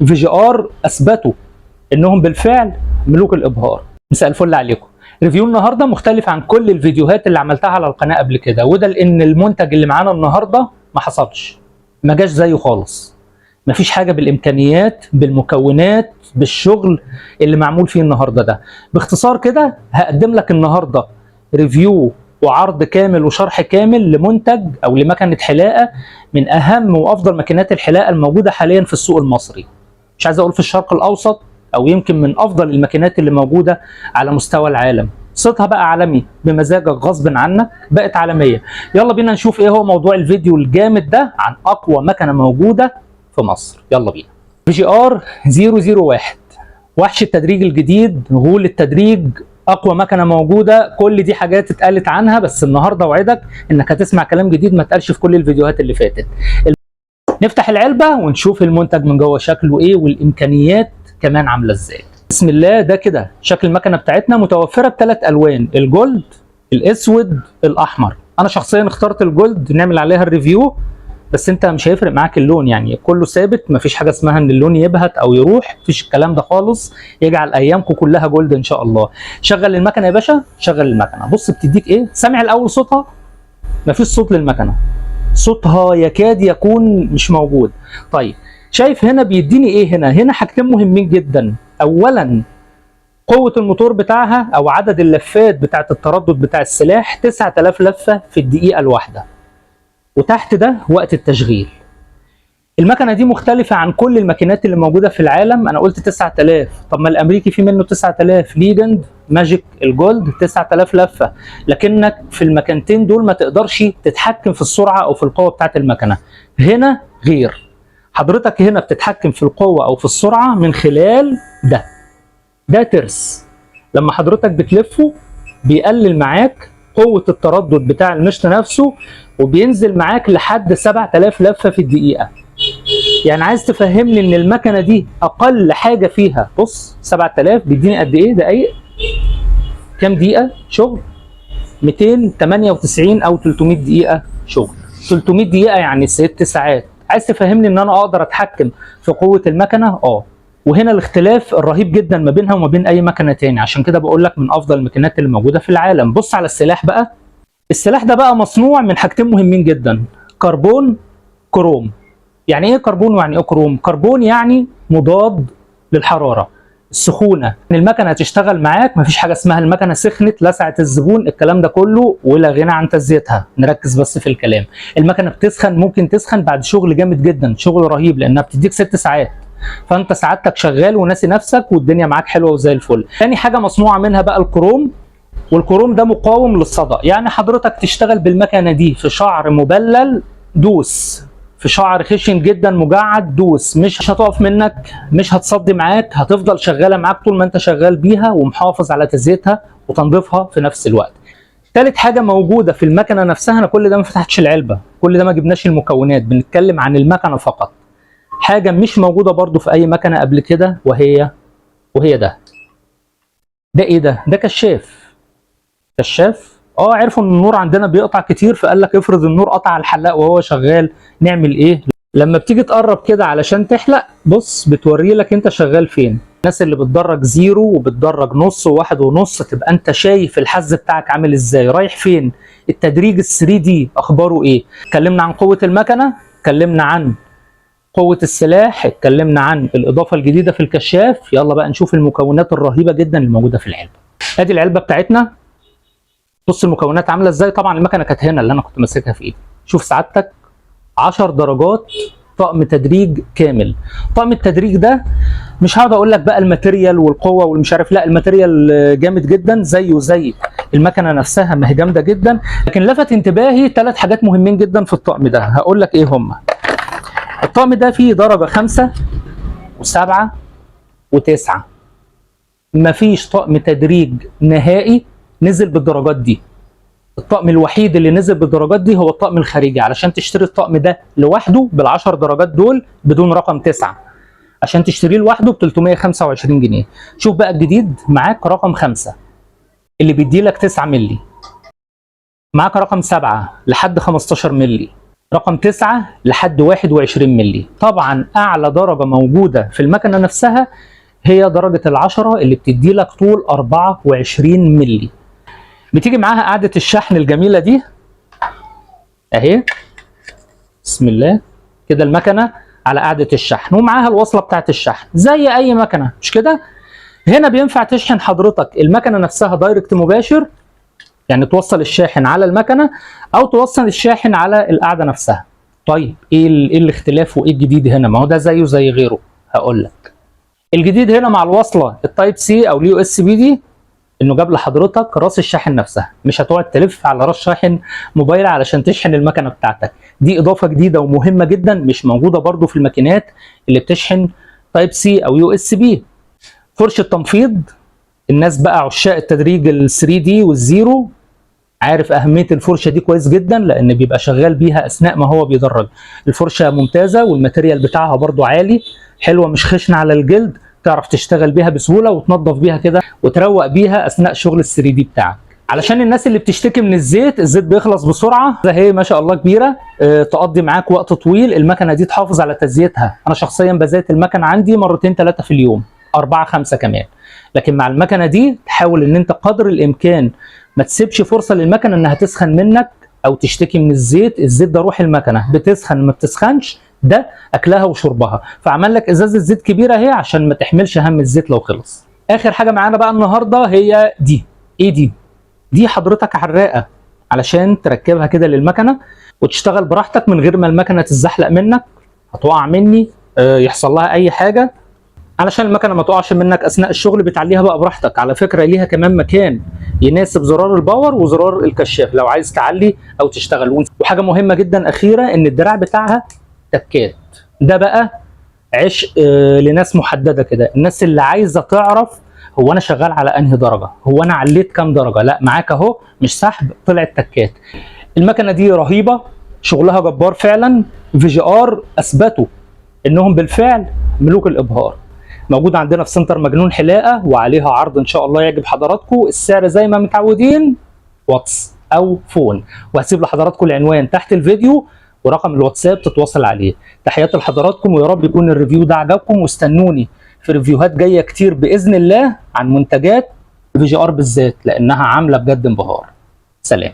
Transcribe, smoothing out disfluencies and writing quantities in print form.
في جي ار اثبتوا انهم بالفعل ملوك الابهار. مساء الفل عليكم. ريفيو النهارده مختلف عن كل الفيديوهات اللي عملتها على القناه قبل كده، وده لان المنتج اللي معانا النهارده ما حصلش، ما جاش زيه خالص. مفيش حاجه بالامكانيات بالمكونات بالشغل اللي معمول فيه النهارده ده. باختصار كده هقدم لك النهارده ريفيو وعرض كامل وشرح كامل لمنتج او لمكنه حلاقه من اهم وافضل ماكينات الحلاقه الموجوده حاليا في السوق المصري. مش عايز اقول في الشرق الاوسط، او يمكن من افضل الماكينات اللي موجوده على مستوى العالم. صوتها بقى عالمي بمزاجك غصب عنك، بقت عالميه. يلا بينا نشوف ايه هو موضوع الفيديو الجامد ده عن اقوى مكنه موجوده في مصر. يلا بينا. في جي ار 001 وحش التدريج الجديد، غول التدريج، اقوى مكنه موجوده. كل دي حاجات اتقالت عنها، بس النهارده اوعدك انك هتسمع كلام جديد ما اتقالش في كل الفيديوهات اللي فاتت. نفتح العلبه ونشوف المنتج من جوه شكله ايه والامكانيات كمان عامله ازاي. بسم الله. ده كده شكل المكنه بتاعتنا، متوفره بثلاث الوان: الجولد، الاسود، الاحمر. انا شخصيا اخترت الجولد نعمل عليها الريفيو، بس انت مش هيفرق معاك اللون، يعني كله ثابت، مفيش حاجه اسمها ان اللون يبهت او يروح، مفيش الكلام ده خالص. يجعل ايامكم كلها جولد ان شاء الله. شغل المكنه يا باشا، شغل المكنه. بص بتديك ايه. سامع الاول صوتها؟ مفيش صوت للمكنه، صوتها يكاد يكون مش موجود. طيب شايف هنا بيديني ايه؟ هنا حاجتين مهمين جدا. اولا قوه الموتور بتاعها او عدد اللفات بتاعه التردد بتاع السلاح 9000 لفه في الدقيقه الواحده، وتحت ده وقت التشغيل. المكنه دي مختلفه عن كل الماكينات اللي موجوده في العالم. انا قلت 9000، طب ما الامريكي في منه 9000، ليجند، ماجيك، الجولد 9000 لفه، لكنك في المكانتين دول ما تقدرش تتحكم في السرعه او في القوه بتاعه المكنه. هنا غير، حضرتك هنا بتتحكم في القوه او في السرعه من خلال ده ترس. لما حضرتك بتلفه بيقلل معاك قوه التردد بتاع المشط نفسه، وبينزل معاك لحد 7000 لفه في الدقيقه. يعني عايز تفهمني ان المكنه دي اقل حاجه فيها، بص 7000 بيديني قد ايه دقايق؟ كام دقيقه شغل؟ 298 او 300 دقيقه شغل. 300 دقيقه يعني 6 ساعات. عايز تفهمني ان انا اقدر اتحكم في قوه المكنه؟ وهنا الاختلاف الرهيب جدا ما بينها وما بين اي مكنه تاني. عشان كده بقول لك من افضل الماكينات اللي موجوده في العالم. بص على السلاح بقى. السلاح ده بقى مصنوع من حاجتين مهمين جدا: كربون، كروم. يعني ايه كربون ويعني ايه كروم؟ كربون يعني مضاد للحراره، السخونه. المكنه هتشتغل معاك، مفيش حاجه اسمها المكنه سخنت لسعت الزبون، الكلام ده كله ولا غنى عن تزييتها. نركز بس في الكلام. المكنه بتسخن، ممكن تسخن بعد شغل جامد جدا، شغل رهيب، لانها بتديك 6 ساعات، فانت سعادتك شغال وناسي نفسك والدنيا معاك حلوه وزي الفل. تاني حاجه مصنوعه منها بقى الكروم، والكروم ده مقاوم للصدأ. يعني حضرتك تشتغل بالمكنه دي في شعر مبلل، دوس. في شعر خشن جدا مجعد، دوس. مش هتقف منك، مش هتصدي معاك، هتفضل شغاله معاك طول ما انت شغال بيها، ومحافظ على تزييتها وتنظيفها في نفس الوقت. تالت حاجه موجوده في المكنه نفسها، انا كل ده ما فتحتش العلبه، كل ده ما جبناش المكونات، بنتكلم عن المكنه فقط. حاجه مش موجوده برضو في اي مكنه قبل كده، وهي ده ايه ده؟ ده كشاف. عرفوا ان النور عندنا بيقطع كتير، فقال لك افرض النور قطع على الحلاق وهو شغال، نعمل ايه؟ لما بتيجي تقرب كده علشان تحلق، بص بتوري لك انت شغال فين. الناس اللي بتدرج زيرو وبتدرج نص وواحد ونص، تبقى انت شايف الحز بتاعك عامل ازاي، رايح فين. التدريج ال3 دي اخباره ايه؟ اتكلمنا عن قوه المكنه، اتكلمنا عن قوه السلاح، اتكلمنا عن الاضافه الجديده في الكشاف. يلا بقى نشوف المكونات الرهيبه جدا اللي موجوده في العلبه. ادي العلبه بتاعتنا، بص المكونات عامله ازاي. طبعا المكنه كانت هنا اللي انا كنت ماسكها في ايدي. شوف سعادتك 10 درجات طقم تدريج كامل. طقم التدريج ده مش هقعد اقول لك بقى الماتيريال والقوه والمش عارف، لا الماتيريال جامد جدا زيه زي المكنه نفسها، ما هي جامده جدا. لكن لفت انتباهي 3 حاجات مهمين جدا في الطقم ده، هقول لك ايه هم. الطقم ده فيه درجه 5 و7 و9. مفيش طقم تدريج نهائي نزل بالدرجات دي. الطقم الوحيد اللي نزل بالدرجات دي هو الطقم الخارجي. علشان تشتري الطقم ده لوحده بال10 درجات دول بدون رقم 9، عشان تشتريه لوحده ب 325 جنيه. شوف بقى الجديد، معاك رقم 5 اللي بيدي لك 9 مللي، معاك رقم 7 لحد 15 مللي، رقم 9 لحد 21 مللي. طبعا اعلى درجه موجوده في المكنه نفسها هي درجه ال10 اللي بتدي لك طول 24 مللي. بتيجي معاها قاعده الشحن الجميله دي اهي، بسم الله كده المكنه على قاعده الشحن، ومعاها الوصله بتاعه الشحن زي اي مكنه، مش كده؟ هنا بينفع تشحن حضرتك المكنه نفسها دايركت مباشر، يعني توصل الشاحن على المكنه او توصل الشاحن على القاعده نفسها. طيب ايه الاختلاف وايه الجديد هنا؟ ما هو ده زيه زي غيره. هقول لك الجديد هنا مع الوصله التايب سي او اليو اس بي دي، انه جاب لحضرتك راس الشاحن نفسها، مش هتقعد تلف على راس شاحن موبايل علشان تشحن المكنه بتاعتك. دي اضافه جديده ومهمه جدا، مش موجوده برضو في الماكينات اللي بتشحن تايب سي او يو اس بي. فرشه تنفيض، الناس بقى عشاق التدريج ال 3 دي والزيرو عارف اهميه الفرشه دي كويس جدا، لان بيبقى شغال بيها اثناء ما هو بيدرج. الفرشه ممتازه والماتيريال بتاعها برضو عالي، حلوه مش خشنه على الجلد، تعرف تشتغل بيها بسهوله وتنظف بيها كده وتروق بيها اثناء شغل ال 3 دي بتاعك. علشان الناس اللي بتشتكي من الزيت بيخلص بسرعه، هي ما شاء الله كبيره، تقضي معاك وقت طويل. المكنه دي تحافظ على تزييتها، انا شخصيا بزيت المكنه عندي مرتين 3 في اليوم، 4 5 كمان. لكن مع المكنه دي تحاول ان انت قدر الامكان ما تسيبش فرصه للمكنه انها تسخن منك او تشتكي من الزيت ده روح المكنه، بتسخن ما بتسخنش ده اكلها وشربها. فعمل لك ازازه زيت كبيره اهي عشان ما تحملش هم الزيت لو خلص. اخر حاجه معانا بقى النهارده هي دي. ايه دي حضرتك حراقه علشان تركبها كده للمكنه وتشتغل براحتك من غير ما المكنه تتزحلق منك، هتقع مني يحصل لها اي حاجه. علشان المكنه ما تقعش منك اثناء الشغل بتعليها بقى براحتك. على فكره ليها كمان مكان يناسب زرار الباور وزرار الكشاف لو عايز تعلي او تشتغل. وحاجه مهمه جدا اخيره ان الدراع بتاعها تكات، ده بقى عشق لناس محدده كده، الناس اللي عايزه تعرف هو انا شغال على انهي درجه، هو انا عليت كام درجه. لا معاك اهو مش سحب، طلعت تكات. المكنه دي رهيبه، شغلها جبار فعلا. في جي ار اثبتوا انهم بالفعل ملوك الابهار. موجود عندنا في سنتر مجنون حلاقه، وعليها عرض ان شاء الله يعجب حضراتكم. السعر زي ما متعودين واتس او فون، وهسيب لحضراتكم العنوان تحت الفيديو ورقم الواتساب تتواصل عليه. تحياتي لحضراتكم، ويا رب يكون الريفيو ده عجبكم، واستنوني في ريفيوهات جايه كتير باذن الله عن منتجات في جي ار بالذات، لانها عامله بجد انبهار. سلام.